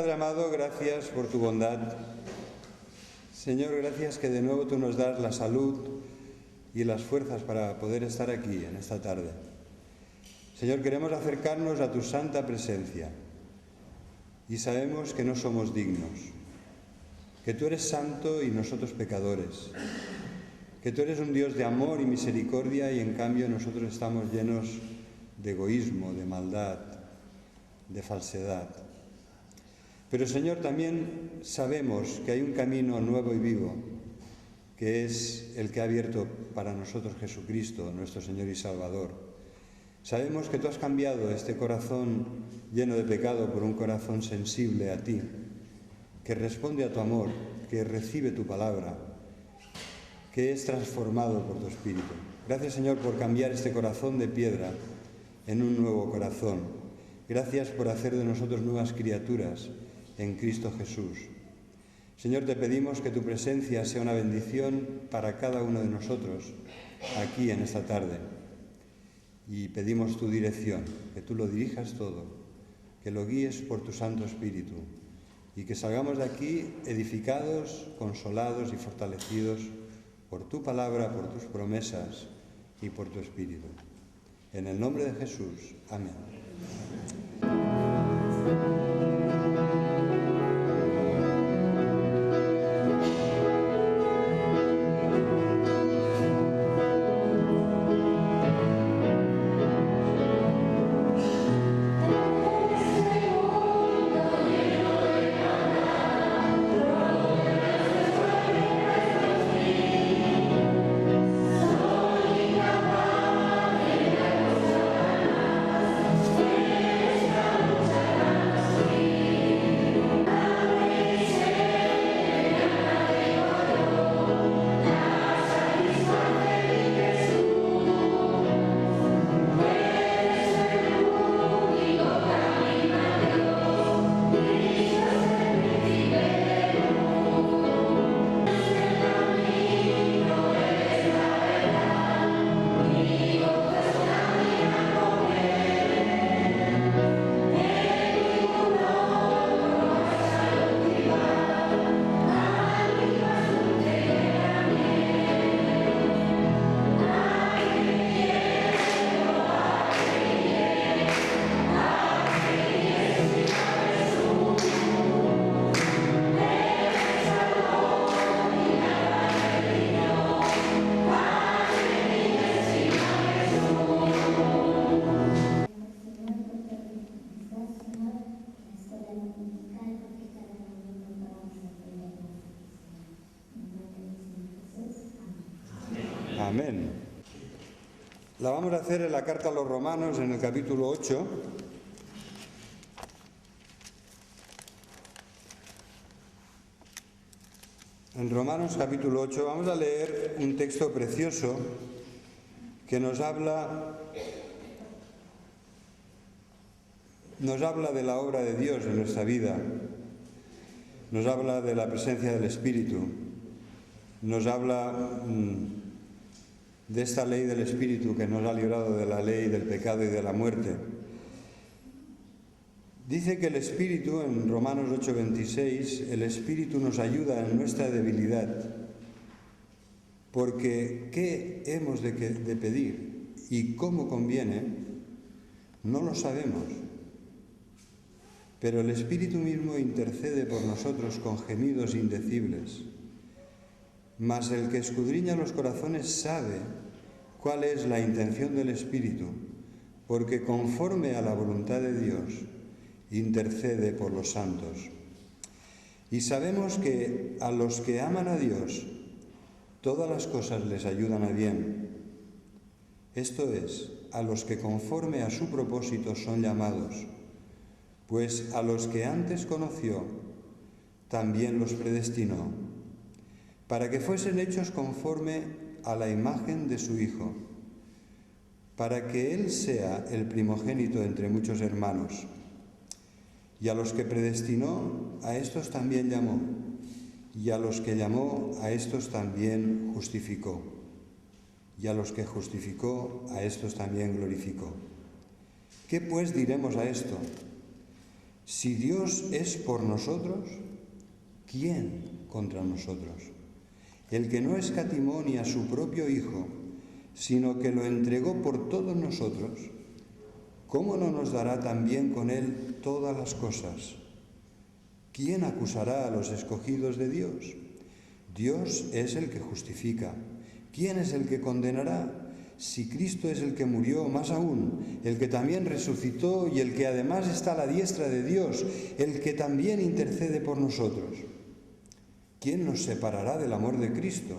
Padre amado, gracias por tu bondad. Señor, gracias que de nuevo tú nos das la salud y las fuerzas para poder estar aquí en esta tarde. Señor, queremos acercarnos a tu santa presencia y sabemos que no somos dignos, que tú eres santo y nosotros pecadores, que tú eres un Dios de amor y misericordia y en cambio nosotros estamos llenos de egoísmo, de maldad, de falsedad. Pero Señor, también sabemos que hay un camino nuevo y vivo, que es el que ha abierto para nosotros Jesucristo, nuestro Señor y Salvador. Sabemos que tú has cambiado este corazón lleno de pecado por un corazón sensible a ti, que responde a tu amor, que recibe tu palabra, que es transformado por tu Espíritu. Gracias, Señor, por cambiar este corazón de piedra en un nuevo corazón. Gracias por hacer de nosotros nuevas criaturas en Cristo Jesús. Señor, te pedimos que tu presencia sea una bendición para cada uno de nosotros aquí en esta tarde. Y pedimos tu dirección, que tú lo dirijas todo, que lo guíes por tu Santo Espíritu y que salgamos de aquí edificados, consolados y fortalecidos por tu palabra, por tus promesas y por tu Espíritu. En el nombre de Jesús. Amén. Amén. La vamos a hacer en la carta a los Romanos, en el capítulo 8. En Romanos capítulo 8 vamos a leer un texto precioso que nos habla de la obra de Dios en nuestra vida, nos habla de la presencia del Espíritu, nos habla de esta ley del Espíritu que nos ha librado de la ley del pecado y de la muerte. Dice que el Espíritu, en Romanos 8:26, el Espíritu nos ayuda en nuestra debilidad, porque ¿qué hemos de pedir y cómo conviene? No lo sabemos, pero el Espíritu mismo intercede por nosotros con gemidos indecibles. Mas el que escudriña los corazones sabe cuál es la intención del Espíritu, porque conforme a la voluntad de Dios intercede por los santos. Y sabemos que a los que aman a Dios, todas las cosas les ayudan a bien. Esto es, a los que conforme a su propósito son llamados, pues a los que antes conoció, también los predestinó, para que fuesen hechos conforme a la imagen de su Hijo, para que Él sea el primogénito entre muchos hermanos. Y a los que predestinó, a estos también llamó, y a los que llamó, a estos también justificó, y a los que justificó, a estos también glorificó. ¿Qué pues diremos a esto? Si Dios es por nosotros, ¿quién contra nosotros? El que no escatimó ni a su propio Hijo, sino que lo entregó por todos nosotros, ¿cómo no nos dará también con Él todas las cosas? ¿Quién acusará a los escogidos de Dios? Dios es el que justifica. ¿Quién es el que condenará? Si Cristo es el que murió, más aún, el que también resucitó y el que además está a la diestra de Dios, el que también intercede por nosotros. ¿Quién nos separará del amor de Cristo?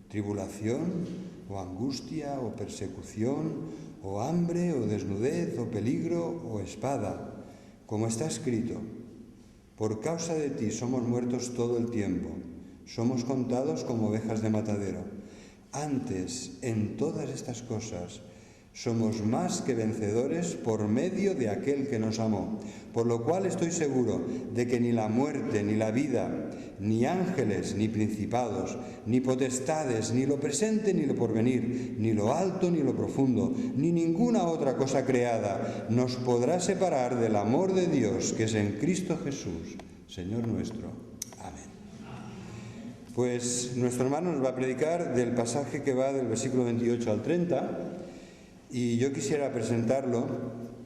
¿Tribulación, o angustia, o persecución, o hambre, o desnudez, o peligro, o espada? Como está escrito, por causa de ti somos muertos todo el tiempo, somos contados como ovejas de matadero. Antes, en todas estas cosas, somos más que vencedores por medio de aquel que nos amó. Por lo cual estoy seguro de que ni la muerte, ni la vida, ni ángeles, ni principados, ni potestades, ni lo presente, ni lo porvenir, ni lo alto, ni lo profundo, ni ninguna otra cosa creada nos podrá separar del amor de Dios que es en Cristo Jesús, Señor nuestro. Amén. Pues nuestro hermano nos va a predicar del pasaje que va del versículo 28 al 30 y yo quisiera presentarlo.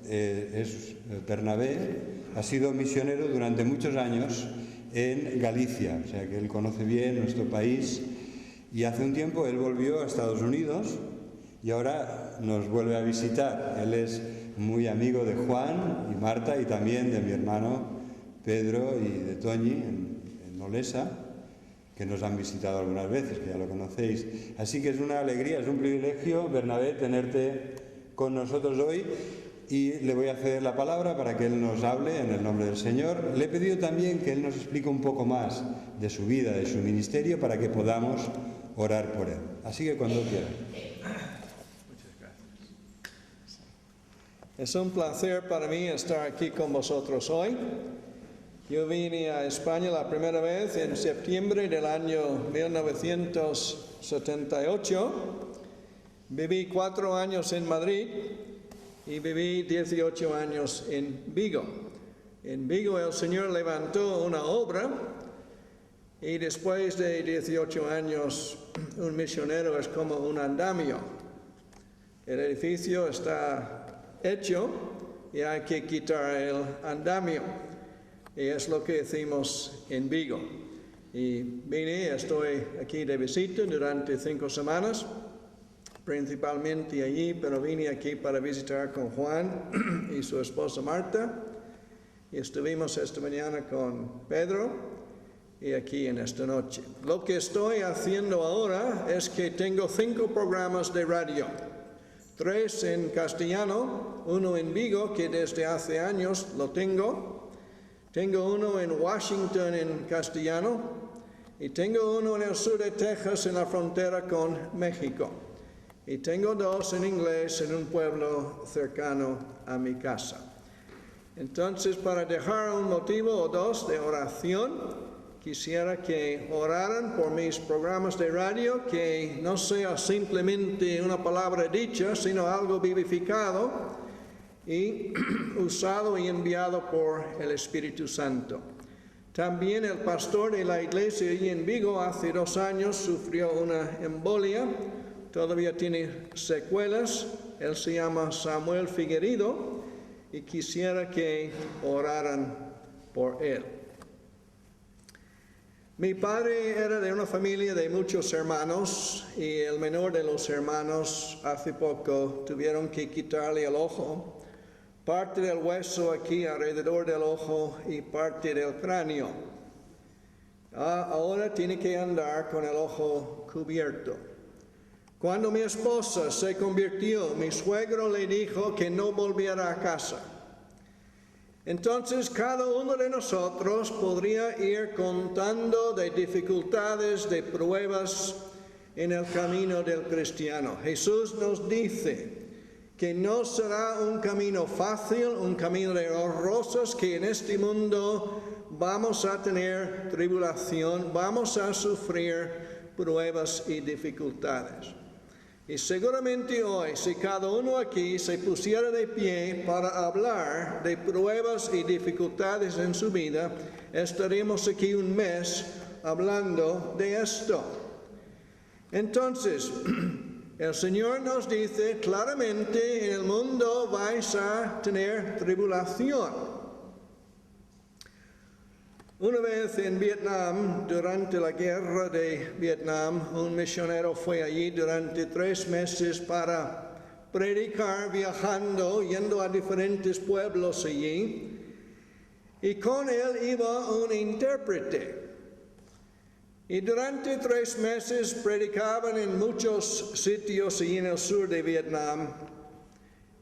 Es Bernabé, ha sido misionero durante muchos años en Galicia, o sea que él conoce bien nuestro país y hace un tiempo él volvió a Estados Unidos y ahora nos vuelve a visitar. Él es muy amigo de Juan y Marta y también de mi hermano Pedro y de Toñi en Olesa, que nos han visitado algunas veces, que ya lo conocéis. Así que es una alegría, es un privilegio, Bernabé, tenerte con nosotros hoy y le voy a ceder la palabra para que él nos hable en el nombre del Señor. Le he pedido también que él nos explique un poco más de su vida, de su ministerio, para que podamos orar por él. Así que cuando quiera. Muchas gracias. Es un placer para mí estar aquí con vosotros hoy. Yo vine a España la primera vez en septiembre del año 1978. Viví 4 años en Madrid y viví 18 años en Vigo. En Vigo el Señor levantó una obra y después de 18 años un misionero es como un andamio. El edificio está hecho y hay que quitar el andamio. Y es lo que hicimos en Vigo. Y estoy aquí de visita durante 5 semanas, principalmente allí, pero vine aquí para visitar con Juan y su esposa Marta. Y estuvimos esta mañana con Pedro y aquí en esta noche. Lo que estoy haciendo ahora es que tengo 5 programas de radio. 3 en castellano, 1 en Vigo, que desde hace años lo tengo. Tengo 1 en Washington en castellano y tengo 1 en el sur de Texas en la frontera con México. Y tengo 2 en inglés en un pueblo cercano a mi casa. Entonces, para dejar un motivo o 2 de oración, quisiera que oraran por mis programas de radio, que no sea simplemente una palabra dicha, sino algo vivificado y usado y enviado por el Espíritu Santo. También el pastor de la iglesia allí en Vigo hace 2 años sufrió una embolia, todavía tiene secuelas. Él se llama Samuel Figueredo y quisiera que oraran por él. Mi padre era de una familia de muchos hermanos y el menor de los hermanos hace poco tuvieron que quitarle el ojo, parte del hueso aquí alrededor del ojo y parte del cráneo. Ahora tiene que andar con el ojo cubierto. Cuando mi esposa se convirtió, mi suegro le dijo que no volviera a casa. Entonces cada uno de nosotros podría ir contando de dificultades, de pruebas en el camino del cristiano. Jesús nos dice que no será un camino fácil, un camino de rosas, que en este mundo vamos a tener tribulación, vamos a sufrir pruebas y dificultades. Y seguramente hoy, si cada uno aquí se pusiera de pie para hablar de pruebas y dificultades en su vida, estaremos aquí un mes hablando de esto. Entonces, el Señor nos dice claramente, en el mundo vais a tener tribulación. Una vez en Vietnam, durante la guerra de Vietnam, un misionero fue allí durante 3 meses para predicar, viajando, yendo a diferentes pueblos allí. Y con él iba un intérprete. Y durante 3 meses predicaban en muchos sitios allí en el sur de Vietnam.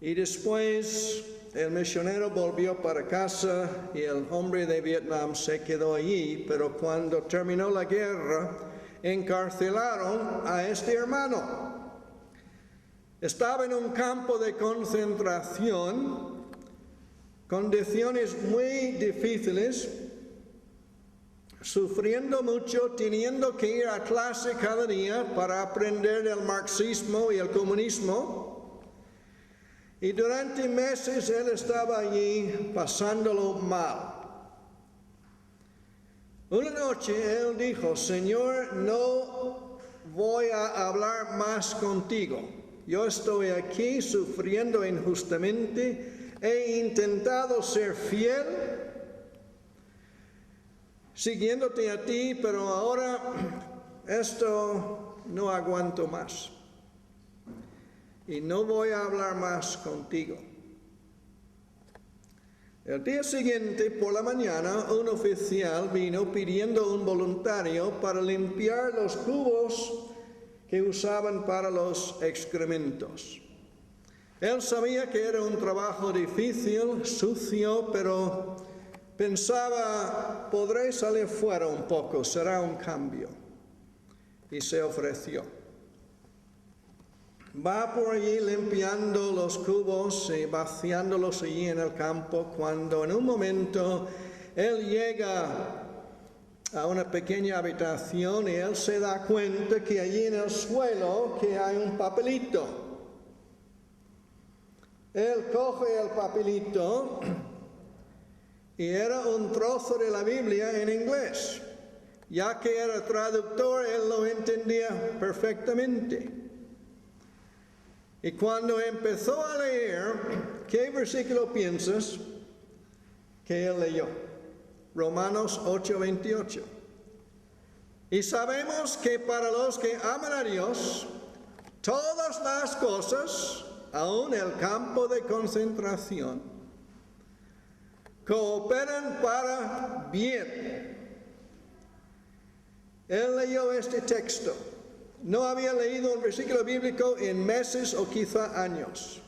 Y después el misionero volvió para casa y el hombre de Vietnam se quedó allí, pero cuando terminó la guerra, encarcelaron a este hermano. Estaba en un campo de concentración, condiciones muy difíciles, sufriendo mucho, teniendo que ir a clase cada día para aprender el marxismo y el comunismo. Y durante meses él estaba allí pasándolo mal. Una noche él dijo, Señor, no voy a hablar más contigo. Yo estoy aquí sufriendo injustamente. He intentado ser fiel, siguiéndote a ti, pero ahora esto no aguanto más. Y no voy a hablar más contigo. El día siguiente, por la mañana, un oficial vino pidiendo un voluntario para limpiar los cubos que usaban para los excrementos. Él sabía que era un trabajo difícil, sucio, pero pensaba, podré salir fuera un poco, será un cambio. Y se ofreció. Va por allí limpiando los cubos y vaciándolos allí en el campo, cuando en un momento él llega a una pequeña habitación y él se da cuenta que allí en el suelo que hay un papelito. Él coge el papelito y era un trozo de la Biblia en inglés. Ya que era traductor, él lo entendía perfectamente. Y cuando empezó a leer, ¿qué versículo piensas que él leyó? Romanos 8:28. Y sabemos que para los que aman a Dios, todas las cosas, aun el campo de concentración, cooperan para bien. Él leyó este texto. No había leído un versículo bíblico en meses o quizá años.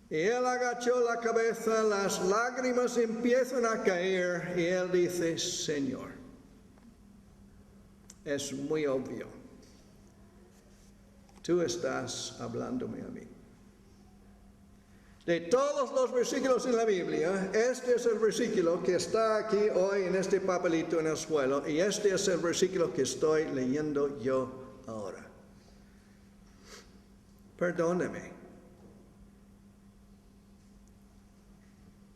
Y él agachó la cabeza, las lágrimas empiezan a caer y él dice, Señor, es muy obvio. Tú estás hablándome a mí. De todos los versículos en la Biblia, este es el versículo que está aquí hoy en este papelito en el suelo y este es el versículo que estoy leyendo yo ahora. Perdóname.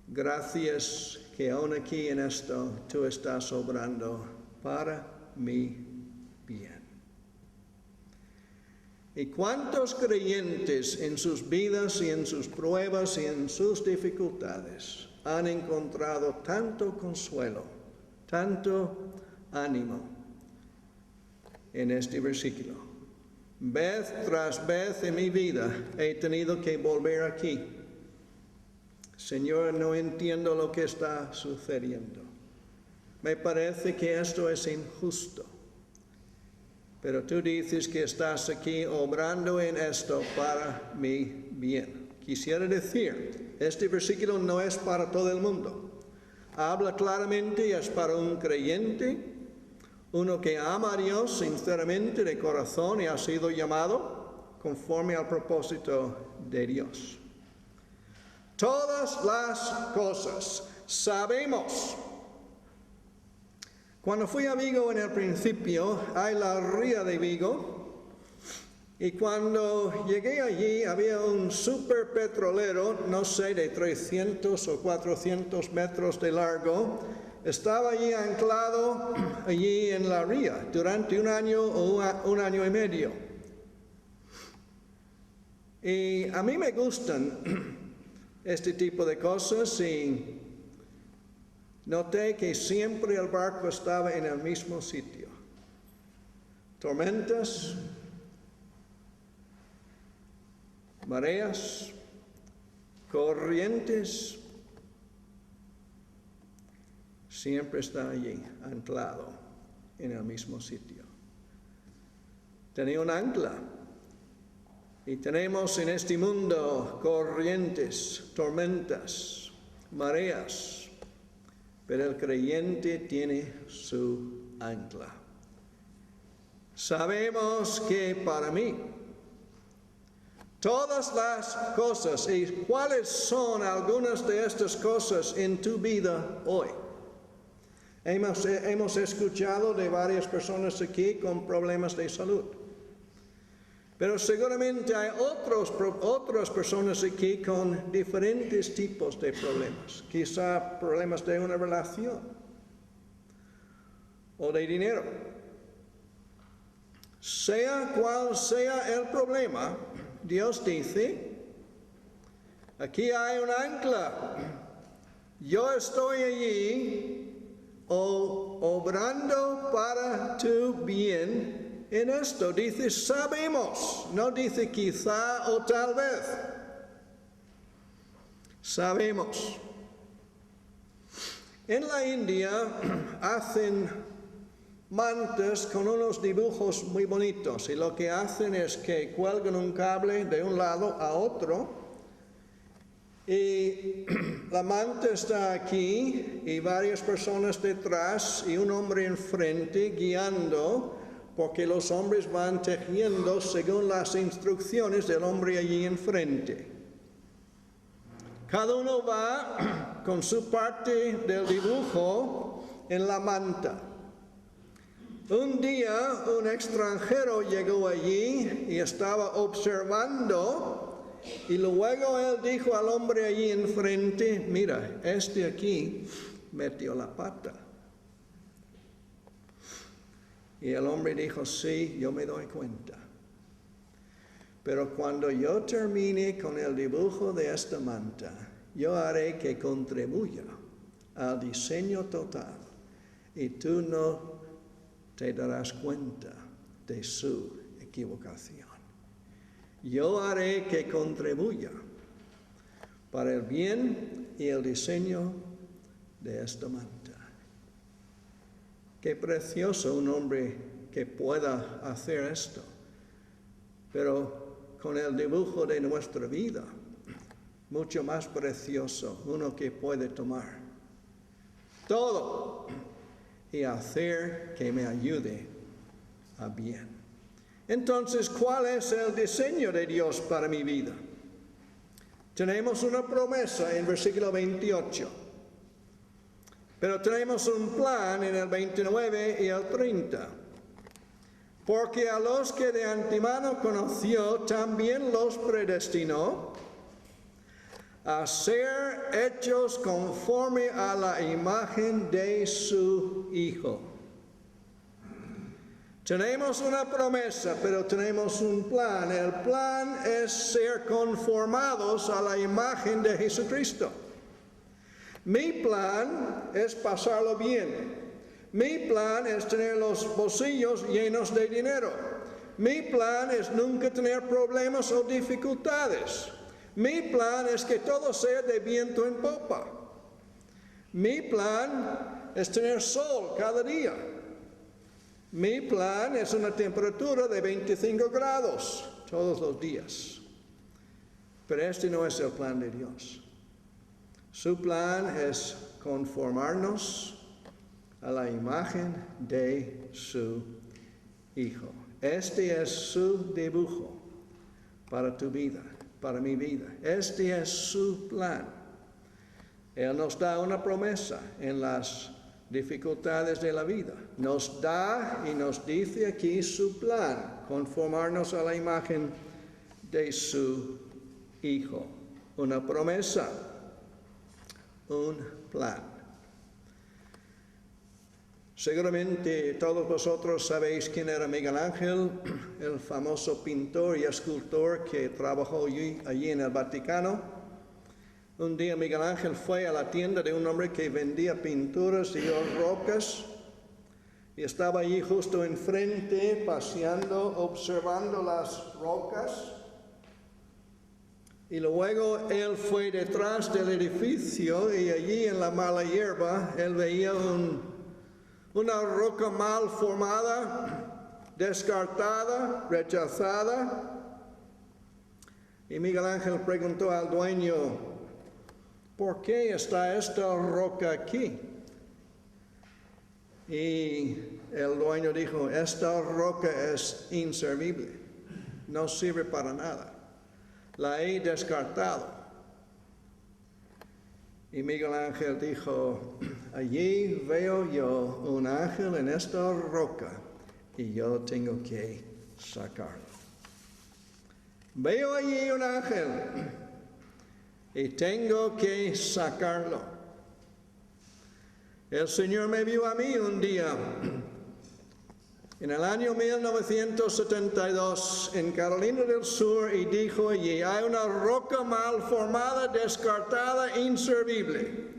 Gracias que aún aquí en esto tú estás obrando para mi bien. ¿Y cuántos creyentes en sus vidas y en sus pruebas y en sus dificultades han encontrado tanto consuelo, tanto ánimo en este versículo? Vez tras vez en mi vida he tenido que volver aquí. Señor, no entiendo lo que está sucediendo. Me parece que esto es injusto. Pero tú dices que estás aquí obrando en esto para mi bien. Quisiera decir, este versículo no es para todo el mundo. Habla claramente y es para un creyente, uno que ama a Dios sinceramente de corazón y ha sido llamado conforme al propósito de Dios. Todas las cosas sabemos. Cuando fui a Vigo en el principio, hay la ría de Vigo, Y cuando llegué allí había un super petrolero, no sé, de 300 o 400 metros de largo. Estaba allí anclado, allí en la ría, durante un año o un año y medio. Y a mí me gustan este tipo de cosas y noté que siempre el barco estaba en el mismo sitio. Tormentas, mareas, corrientes, siempre está allí, anclado en el mismo sitio. Tenía un ancla. Y tenemos en este mundo corrientes, tormentas, mareas, pero el creyente tiene su ancla. Sabemos que para mí, todas las cosas, ¿y cuáles son algunas de estas cosas en tu vida hoy? Hemos escuchado de varias personas aquí con problemas de salud. Pero seguramente hay otras personas aquí con diferentes tipos de problemas. Quizá problemas de una relación o de dinero. Sea cual sea el problema, Dios dice, aquí hay un ancla. Yo estoy allí obrando para tu bien. En esto dice sabemos, no dice quizá o tal vez. Sabemos. En la India hacen mantas con unos dibujos muy bonitos y lo que hacen es que cuelgan un cable de un lado a otro y la manta está aquí y varias personas detrás y un hombre enfrente guiando, porque los hombres van tejiendo según las instrucciones del hombre allí enfrente. Cada uno va con su parte del dibujo en la manta. Un día un extranjero llegó allí y estaba observando y luego él dijo al hombre allí enfrente, mira, este aquí metió la pata. Y el hombre dijo, sí, yo me doy cuenta. Pero cuando yo termine con el dibujo de esta manta, yo haré que contribuya al diseño total y tú no te darás cuenta de su equivocación. Yo haré que contribuya para el bien y el diseño de esta manta. Qué precioso un hombre que pueda hacer esto, pero con el dibujo de nuestra vida, mucho más precioso, uno que puede tomar todo y hacer que me ayude a bien. Entonces, ¿cuál es el diseño de Dios para mi vida? Tenemos una promesa en versículo 28. Pero tenemos un plan en el 29 y el 30. Porque a los que de antemano conoció, también los predestinó a ser hechos conforme a la imagen de su Hijo. Tenemos una promesa, pero tenemos un plan. El plan es ser conformados a la imagen de Jesucristo. Mi plan es pasarlo bien. Mi plan es tener los bolsillos llenos de dinero. Mi plan es nunca tener problemas o dificultades. Mi plan es que todo sea de viento en popa. Mi plan es tener sol cada día. Mi plan es una temperatura de 25 grados todos los días. Pero este no es el plan de Dios. Su plan es conformarnos a la imagen de su Hijo. Este es su dibujo para tu vida, para mi vida. Este es su plan. Él nos da una promesa en las dificultades de la vida. Nos da y nos dice aquí su plan, conformarnos a la imagen de su Hijo. Una promesa, un plan. Seguramente todos vosotros sabéis quién era Miguel Ángel, el famoso pintor y escultor que trabajó allí en el Vaticano. Un día Miguel Ángel fue a la tienda de un hombre que vendía pinturas y rocas y estaba allí justo enfrente, paseando, observando las rocas. Y luego él fue detrás del edificio y allí en la mala hierba él veía una roca mal formada, descartada, rechazada. Y Miguel Ángel preguntó al dueño, ¿por qué está esta roca aquí? Y el dueño dijo, esta roca es inservible, no sirve para nada, la he descartado. Y Miguel Ángel dijo, allí veo yo un ángel en esta roca y yo tengo que sacarlo. Veo allí un ángel y tengo que sacarlo. El Señor me vio a mí un día, en el año 1972, en Carolina del Sur, y dijo allí, hay una roca mal formada, descartada, inservible.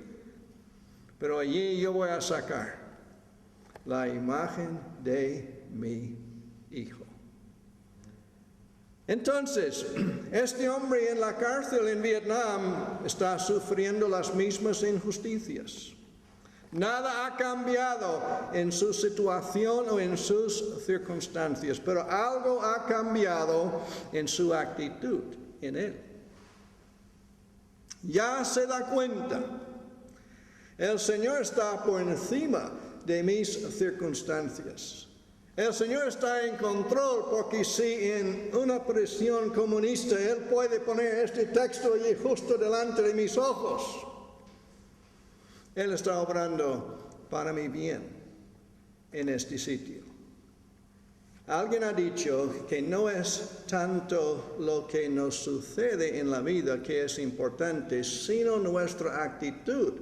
Pero allí yo voy a sacar la imagen de mi Hijo. Entonces, este hombre en la cárcel en Vietnam está sufriendo las mismas injusticias. Nada ha cambiado en su situación o en sus circunstancias, pero algo ha cambiado en su actitud, en él. Ya se da cuenta, el Señor está por encima de mis circunstancias. El Señor está en control, porque si en una prisión comunista Él puede poner este texto allí justo delante de mis ojos, Él está obrando para mi bien en este sitio. Alguien ha dicho que no es tanto lo que nos sucede en la vida que es importante, sino nuestra actitud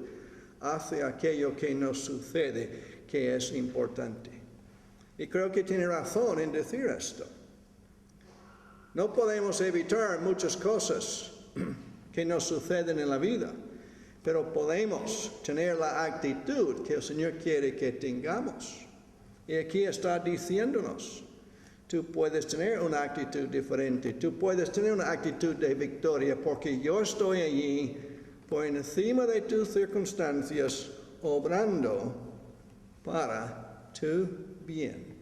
hacia aquello que nos sucede que es importante. Y creo que tiene razón en decir esto. No podemos evitar muchas cosas que nos suceden en la vida, pero podemos tener la actitud que el Señor quiere que tengamos. Y aquí está diciéndonos, tú puedes tener una actitud diferente, tú puedes tener una actitud de victoria, porque yo estoy allí por encima de tus circunstancias, obrando para tu bien.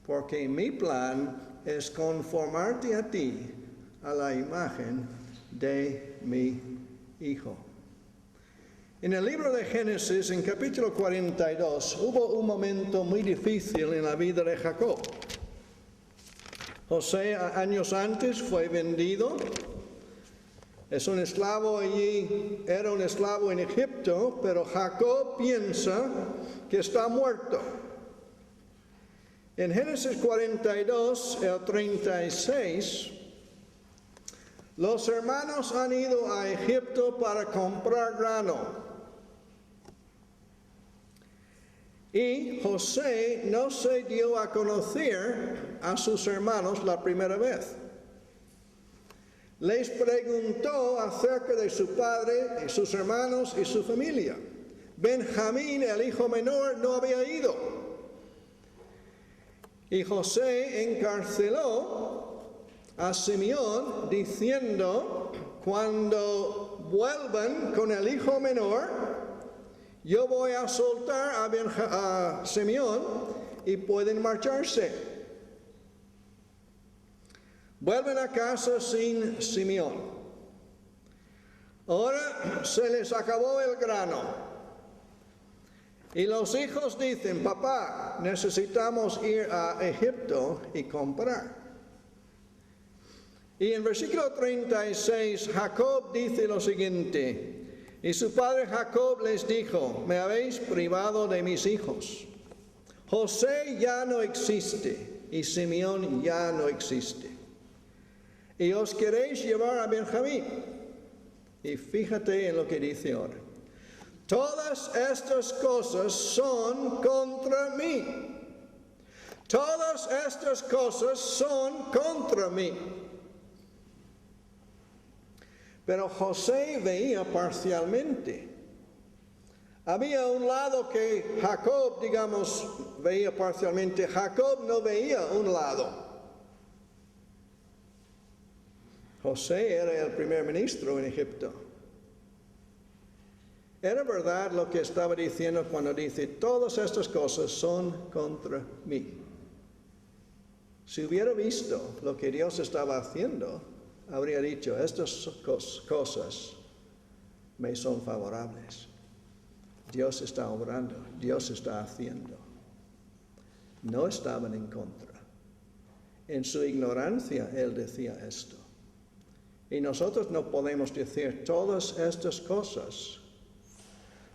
Porque mi plan es conformarte a ti, a la imagen de mi Hijo. En el libro de Génesis, en capítulo 42, hubo un momento muy difícil en la vida de Jacob. José, años antes, fue vendido. Es un esclavo allí, era un esclavo en Egipto, pero Jacob piensa que está muerto. En Génesis 42, el 36, los hermanos han ido a Egipto para comprar grano. Y José no se dio a conocer a sus hermanos la primera vez. Les preguntó acerca de su padre, de sus hermanos y su familia. Benjamín, el hijo menor, no había ido. Y José encarceló a Simeón diciendo, cuando vuelvan con el hijo menor, yo voy a soltar a Simeón y pueden marcharse. Vuelven a casa sin Simeón. Ahora se les acabó el grano. Y los hijos dicen, papá, necesitamos ir a Egipto y comprar. Y en versículo 36, Jacob dice lo siguiente, Y su padre Jacob les dijo, me habéis privado de mis hijos. José ya no existe y Simeón ya no existe. Y os queréis llevar a Benjamín. Y fíjate en lo que dice ahora. Todas estas cosas son contra mí. Todas estas cosas son contra mí. Pero José veía parcialmente. Había un lado que Jacob, digamos, veía parcialmente. Jacob no veía un lado. José era el primer ministro en Egipto. Era verdad lo que estaba diciendo cuando dice, todas estas cosas son contra mí. Si hubiera visto lo que Dios estaba haciendo, habría dicho, estas cosas me son favorables. Dios está obrando, Dios está haciendo. No estaban en contra. En su ignorancia él decía esto. Y nosotros no podemos decir, todas estas cosas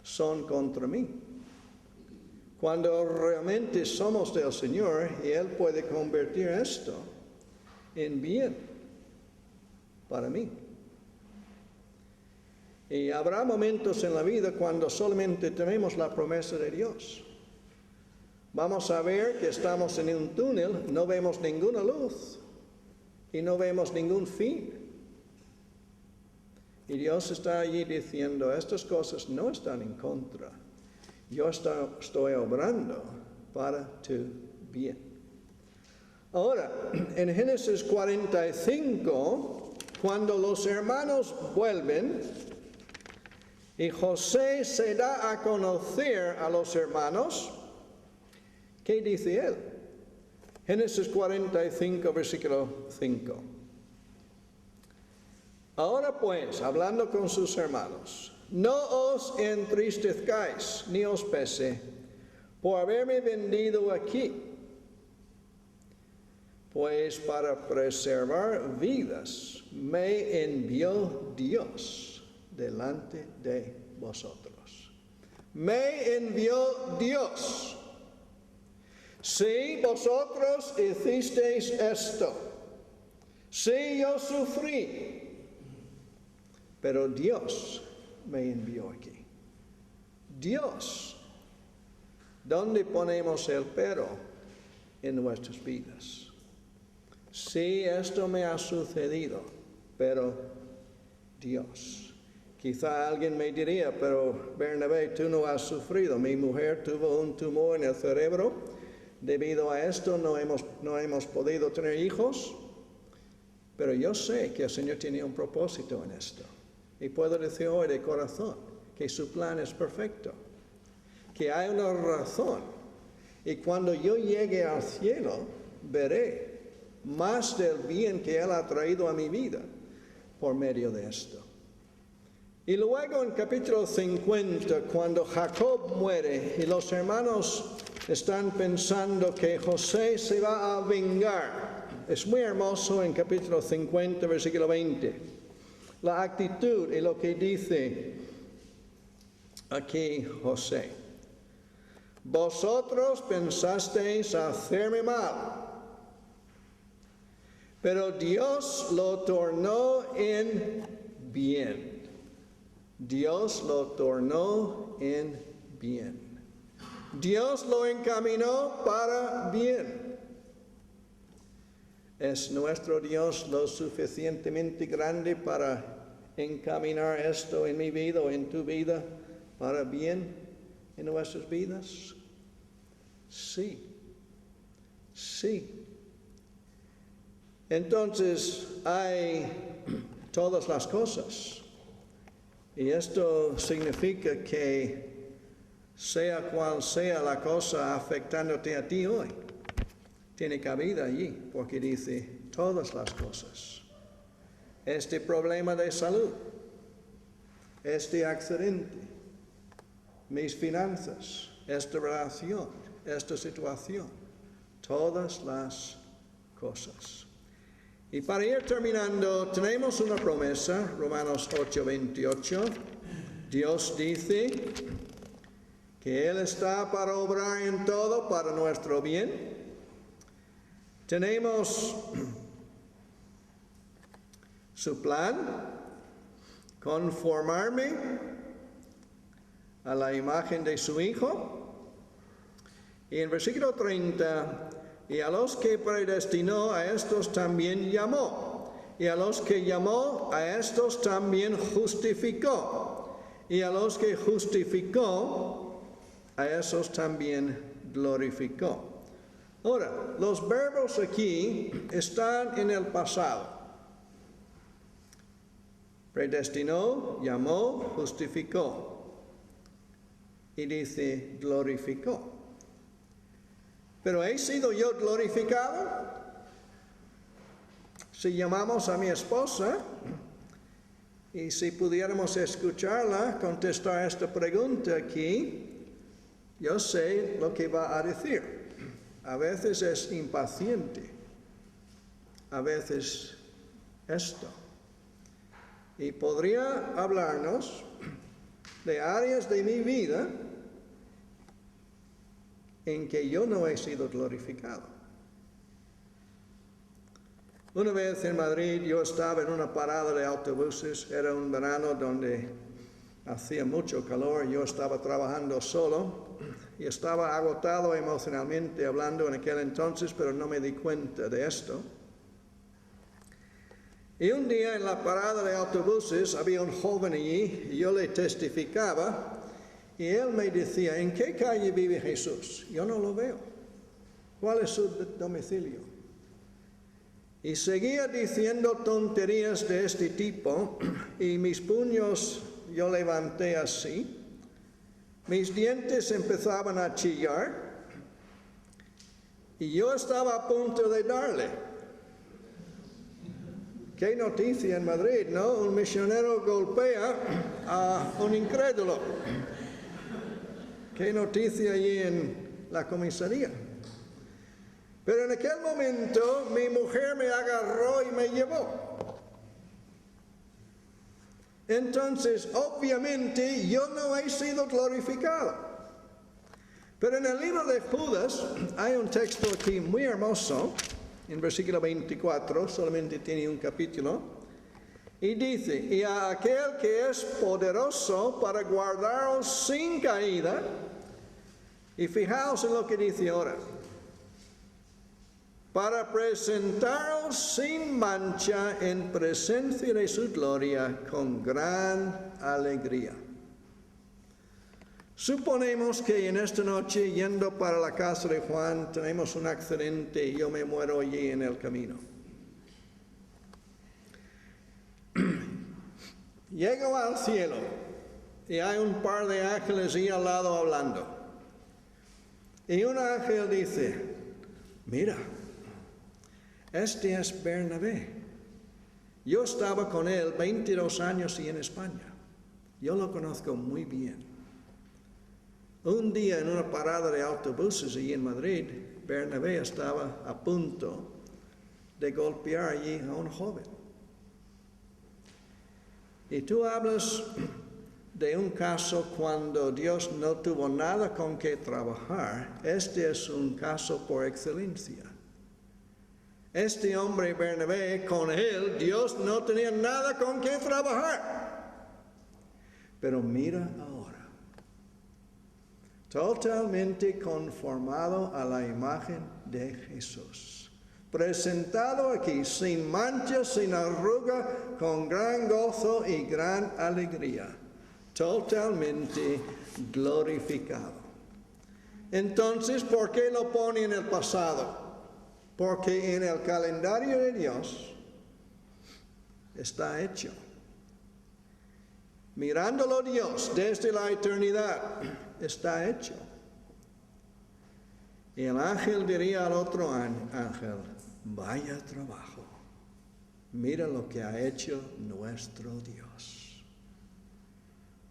son contra mí. Cuando realmente somos del Señor, y Él puede convertir esto en bien para mí. Y habrá momentos en la vida cuando solamente tenemos la promesa de Dios. Vamos a ver que estamos en un túnel, no vemos ninguna luz y no vemos ningún fin. Y Dios está allí diciendo, estas cosas no están en contra. Yo estoy obrando para tu bien. Ahora, en Génesis 45, cuando los hermanos vuelven y José se da a conocer a los hermanos, ¿qué dice él? Génesis 45, versículo 5. Ahora pues, hablando con sus hermanos, no os entristezcáis ni os pese por haberme vendido aquí, pues para preservar vidas me envió Dios delante de vosotros. Me envió Dios. Si vosotros hicisteis esto, si yo sufrí, pero Dios me envió aquí. Dios. ¿Dónde ponemos el pero en nuestras vidas? Sí, esto me ha sucedido, pero Dios. Quizá alguien me diría, pero Bernabé, tú no has sufrido. Mi mujer tuvo un tumor en el cerebro. Debido a esto no hemos podido tener hijos. Pero yo sé que el Señor tiene un propósito en esto. Y puedo decir hoy de corazón que su plan es perfecto, que hay una razón. Y cuando yo llegue al cielo, veré más del bien que Él ha traído a mi vida por medio de esto. Y luego en capítulo 50, cuando Jacob muere y los hermanos están pensando que José se va a vengar, es muy hermoso en capítulo 50, versículo 20. La actitud y lo que dice aquí José. Vosotros pensasteis hacerme mal, pero Dios lo tornó en bien. Dios lo tornó en bien. Dios lo encaminó para bien. ¿Es nuestro Dios lo suficientemente grande para encaminar esto en mi vida o en tu vida para bien en nuestras vidas? Sí, sí. Entonces hay todas las cosas. Y esto significa que sea cual sea la cosa afectándote a ti hoy, tiene cabida allí, porque dice todas las cosas. Este problema de salud, este accidente, mis finanzas, esta relación, esta situación, todas las cosas. Y para ir terminando, tenemos una promesa, Romanos 8:28, Dios dice que Él está para obrar en todo para nuestro bien. Tenemos su plan, conformarme a la imagen de su Hijo. Y en versículo 30, y a los que predestinó, a estos también llamó. Y a los que llamó, a estos también justificó. Y a los que justificó, a esos también glorificó. Ahora, los verbos aquí están en el pasado. Predestinó, llamó, justificó. Y dice, glorificó. Pero ¿he sido yo glorificado? Si llamamos a mi esposa y si pudiéramos escucharla contestar esta pregunta aquí, yo sé lo que va a decir. A veces es impaciente, a veces esto. Y podría hablarnos de áreas de mi vida en que yo no he sido glorificado. Una vez en Madrid yo estaba en una parada de autobuses, era un verano donde hacía mucho calor, yo estaba trabajando solo y estaba agotado emocionalmente hablando en aquel entonces, pero no me di cuenta de esto. Y un día en la parada de autobuses había un joven allí y yo le testificaba. Y él me decía, ¿en qué calle vive Jesús? Yo no lo veo. ¿Cuál es su domicilio? Y seguía diciendo tonterías de este tipo, y mis puños yo levanté así, mis dientes empezaban a chillar, y yo estaba a punto de darle. Qué noticia en Madrid, ¿no? Un misionero golpea a un incrédulo. Qué noticia allí en la comisaría. Pero en aquel momento mi mujer me agarró y me llevó. Entonces, obviamente, yo no he sido glorificado. Pero en el libro de Judas hay un texto aquí muy hermoso, en versículo 24, solamente tiene un capítulo, y dice, y a aquel que es poderoso para guardaros sin caída, y fijaos en lo que dice ahora, para presentaros sin mancha en presencia de su gloria con gran alegría. Suponemos que en esta noche, yendo para la casa de Juan, tenemos un accidente y yo me muero allí en el camino. Llego al cielo y hay un par de ángeles ahí al lado hablando. Y un ángel dice, mira, este es Bernabé. Yo estaba con él 22 años y en España. Yo lo conozco muy bien. Un día en una parada de autobuses allí en Madrid, Bernabé estaba a punto de golpear allí a un joven. Y tú hablas de un caso cuando Dios no tuvo nada con que trabajar. Este es un caso por excelencia. Este hombre Bernabé, con él, Dios no tenía nada con que trabajar. Pero mira ahora, totalmente conformado a la imagen de Jesús. Presentado aquí sin mancha, sin arruga, con gran gozo y gran alegría. Totalmente glorificado. Entonces, ¿por qué lo pone en el pasado? Porque en el calendario de Dios está hecho. Mirándolo Dios desde la eternidad, está hecho. Y el ángel diría al otro ángel, vaya trabajo, mira lo que ha hecho nuestro Dios.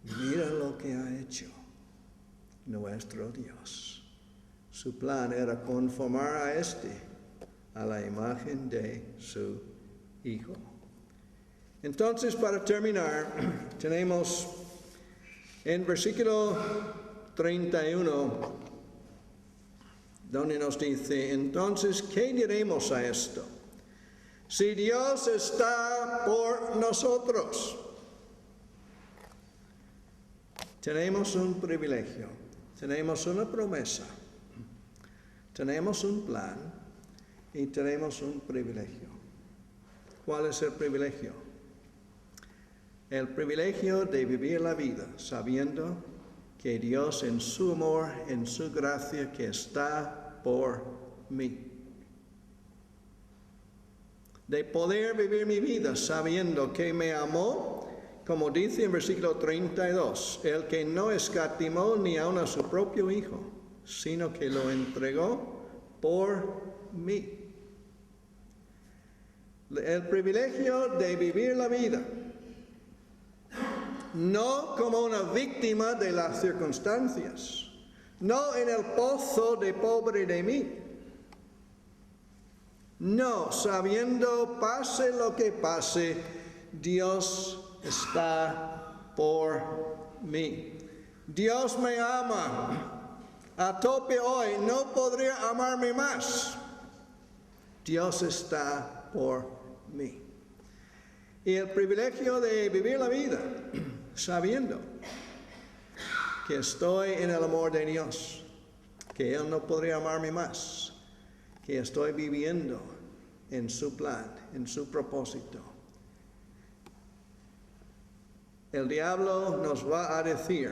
Mira lo que ha hecho nuestro Dios. Su plan era conformar a la imagen de su Hijo. Entonces, para terminar, tenemos En versículo 31, donde nos dice, entonces, ¿qué diremos a esto? Si Dios está por nosotros, tenemos un privilegio, tenemos una promesa, tenemos un plan y tenemos un privilegio. ¿Cuál es el privilegio? El privilegio de vivir la vida sabiendo que Dios en su amor, en su gracia, que está por mí. De poder vivir mi vida sabiendo que me amó, como dice en versículo 32, el que no escatimó ni aun a su propio Hijo, sino que lo entregó por mí. El privilegio de vivir la vida, no como una víctima de las circunstancias, no en el pozo de pobre de mí, no, sabiendo pase lo que pase, Dios está por mí. Dios me ama. A tope hoy, no podría amarme más. Dios está por mí. Y el privilegio de vivir la vida sabiendo que estoy en el amor de Dios, que Él no podría amarme más, que estoy viviendo en su plan, en su propósito. El diablo nos va a decir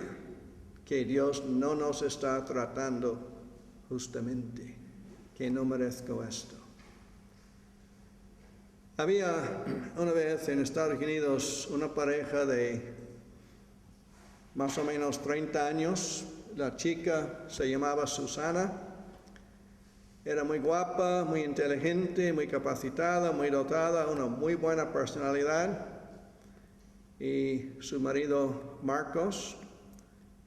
que Dios no nos está tratando justamente, que no merezco esto. Había una vez en Estados Unidos una pareja de más o menos 30 años. La chica se llamaba Susana. Era muy guapa, muy inteligente, muy capacitada, muy dotada, una muy buena personalidad. Y su marido Marcos,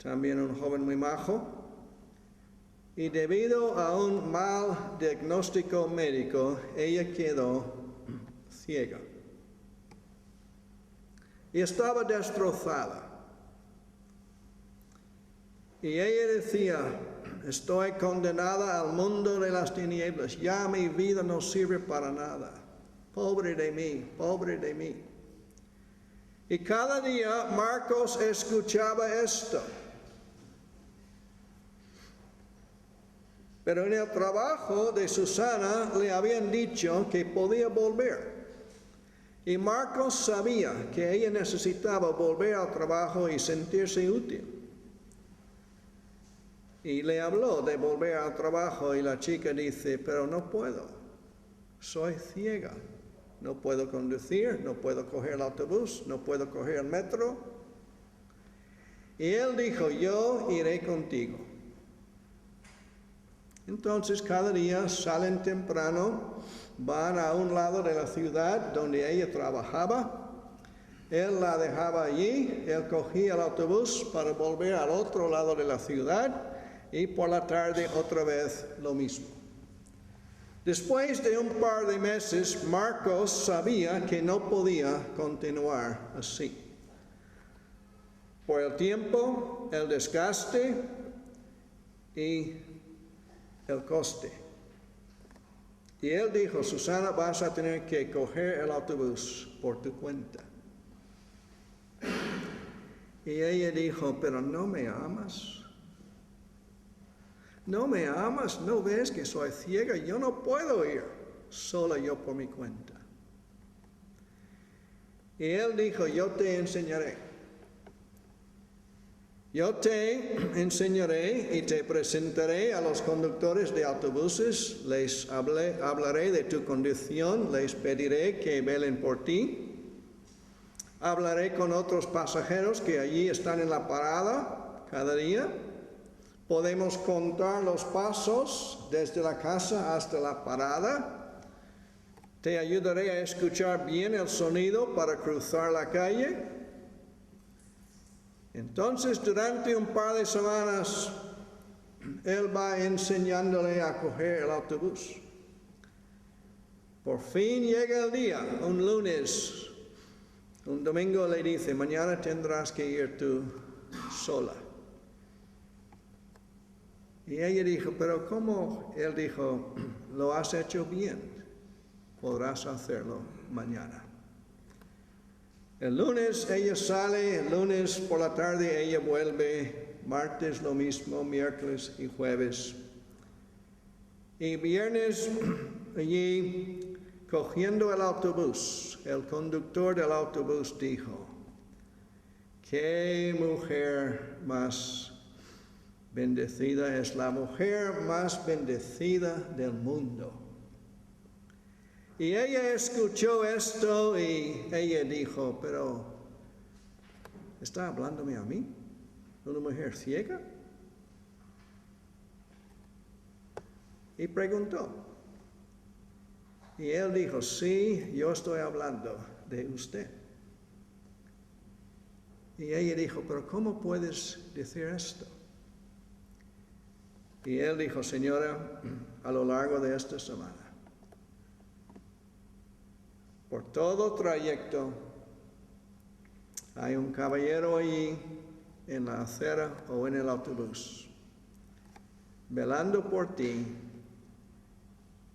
también un joven muy majo. Y debido a un mal diagnóstico médico, ella quedó ciega. Y estaba destrozada. Y ella decía, estoy condenada al mundo de las tinieblas, ya mi vida no sirve para nada. Pobre de mí, pobre de mí. Y cada día Marcos escuchaba esto. Pero en el trabajo de Susana le habían dicho que podía volver. Y Marcos sabía que ella necesitaba volver al trabajo y sentirse útil. Y le habló de volver al trabajo y la chica dice, pero no puedo, soy ciega, no puedo conducir, no puedo coger el autobús, no puedo coger el metro. Y él dijo, yo iré contigo. Entonces cada día salen temprano, van a un lado de la ciudad donde ella trabajaba. Él la dejaba allí, él cogía el autobús para volver al otro lado de la ciudad y por la tarde otra vez lo mismo. Después de un par de meses, Marcos sabía que no podía continuar así. Por el tiempo, el desgaste y el coste. Y él dijo, Susana, vas a tener que coger el autobús por tu cuenta. Y ella dijo, pero no me amas. No me amas, no ves que soy ciega, yo no puedo ir sola yo por mi cuenta. Y él dijo, yo te enseñaré. Yo te enseñaré y te presentaré a los conductores de autobuses, les hablaré de tu condición, les pediré que velen por ti. Hablaré con otros pasajeros que allí están en la parada cada día. Podemos contar los pasos desde la casa hasta la parada. Te ayudaré a escuchar bien el sonido para cruzar la calle. Entonces, durante un par de semanas, él va enseñándole a coger el autobús. Por fin llega el día, un lunes. Un domingo le dice, mañana tendrás que ir tú sola. Y ella dijo, pero ¿cómo? Él dijo, lo has hecho bien, podrás hacerlo mañana. El lunes ella sale, el lunes por la tarde ella vuelve, martes lo mismo, miércoles y jueves. Y viernes allí cogiendo el autobús, el conductor del autobús dijo, qué mujer más bendecida, es la mujer más bendecida del mundo. Y ella escuchó esto y ella dijo, pero ¿está hablándome a mí? ¿Una mujer ciega? Y preguntó. Y él dijo, sí, yo estoy hablando de usted. Y ella dijo, pero ¿cómo puedes decir esto? Y él dijo, señora, a lo largo de esta semana, por todo trayecto, hay un caballero allí en la acera o en el autobús, velando por ti,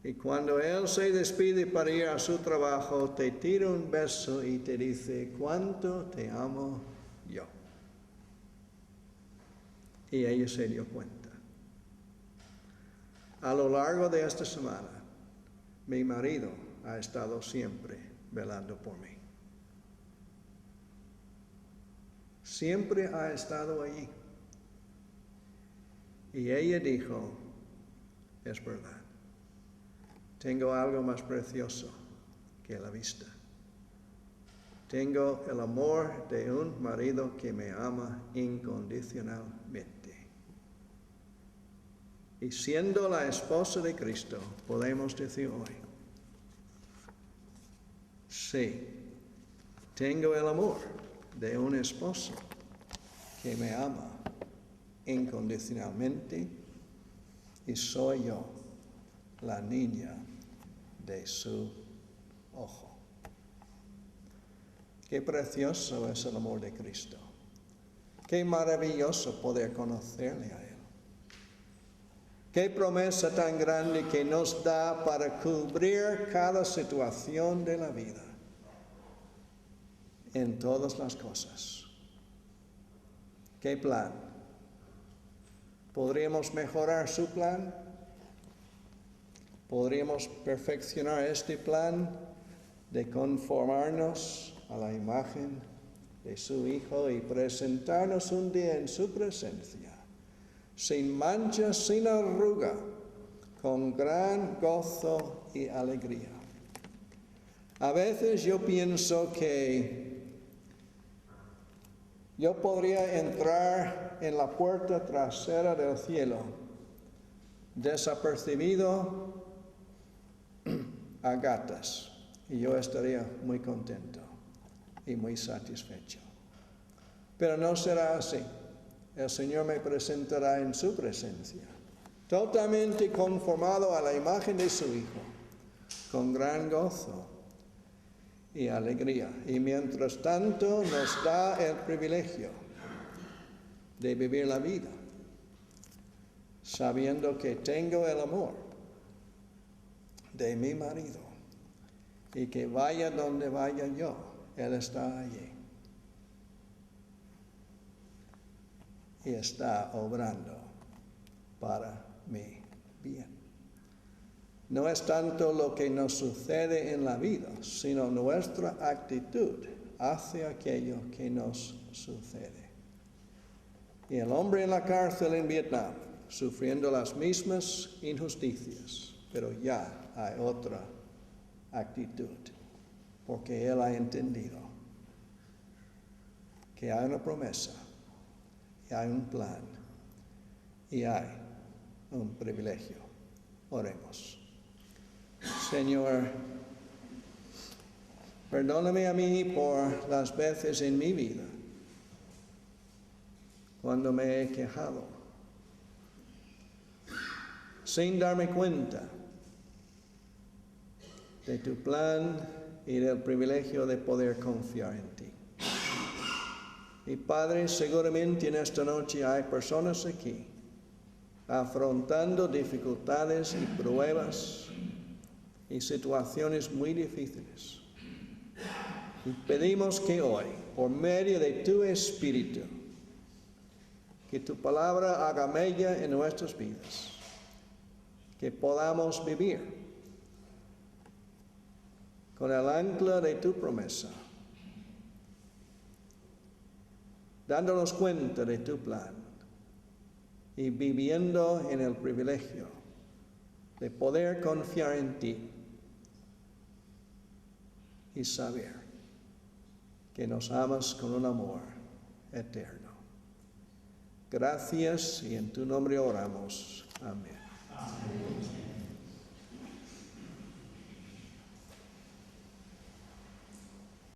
y cuando él se despide para ir a su trabajo, te tira un beso y te dice, ¿cuánto te amo yo? Y ella se dio cuenta. A lo largo de esta semana, mi marido ha estado siempre velando por mí. Siempre ha estado allí. Y ella dijo, es verdad, tengo algo más precioso que la vista. Tengo el amor de un marido que me ama incondicionalmente. Y siendo la esposa de Cristo, podemos decir hoy, sí, tengo el amor de un esposo que me ama incondicionalmente y soy yo la niña de su ojo. Qué precioso es el amor de Cristo. Qué maravilloso poder conocerle a Él. Qué promesa tan grande que nos da para cubrir cada situación de la vida en todas las cosas. ¿Qué plan? ¿Podríamos mejorar su plan? ¿Podríamos perfeccionar este plan de conformarnos a la imagen de su Hijo y presentarnos un día en su presencia, sin mancha, sin arruga, con gran gozo y alegría? A veces yo pienso que yo podría entrar en la puerta trasera del cielo, desapercibido a gatas, y yo estaría muy contento y muy satisfecho. Pero no será así. El Señor me presentará en su presencia, totalmente conformado a la imagen de su Hijo, con gran gozo y alegría. Y mientras tanto nos da el privilegio de vivir la vida, sabiendo que tengo el amor de mi marido y que vaya donde vaya yo, Él está allí. Y está obrando para mi bien. No es tanto lo que nos sucede en la vida, sino nuestra actitud hacia aquello que nos sucede. Y el hombre en la cárcel en Vietnam, sufriendo las mismas injusticias, pero ya hay otra actitud, porque él ha entendido que hay una promesa, y hay un plan, y hay un privilegio. Oremos. Señor, perdóname a mí por las veces en mi vida cuando me he quejado, sin darme cuenta de tu plan y del privilegio de poder confiar en ti. Y Padre, seguramente en esta noche hay personas aquí afrontando dificultades y pruebas y situaciones muy difíciles. Y pedimos que hoy, por medio de tu Espíritu, que tu palabra haga mella en nuestras vidas, que podamos vivir con el ancla de tu promesa, dándonos cuenta de tu plan y viviendo en el privilegio de poder confiar en ti y saber que nos amas con un amor eterno. Gracias y en tu nombre oramos. Amén. Amén.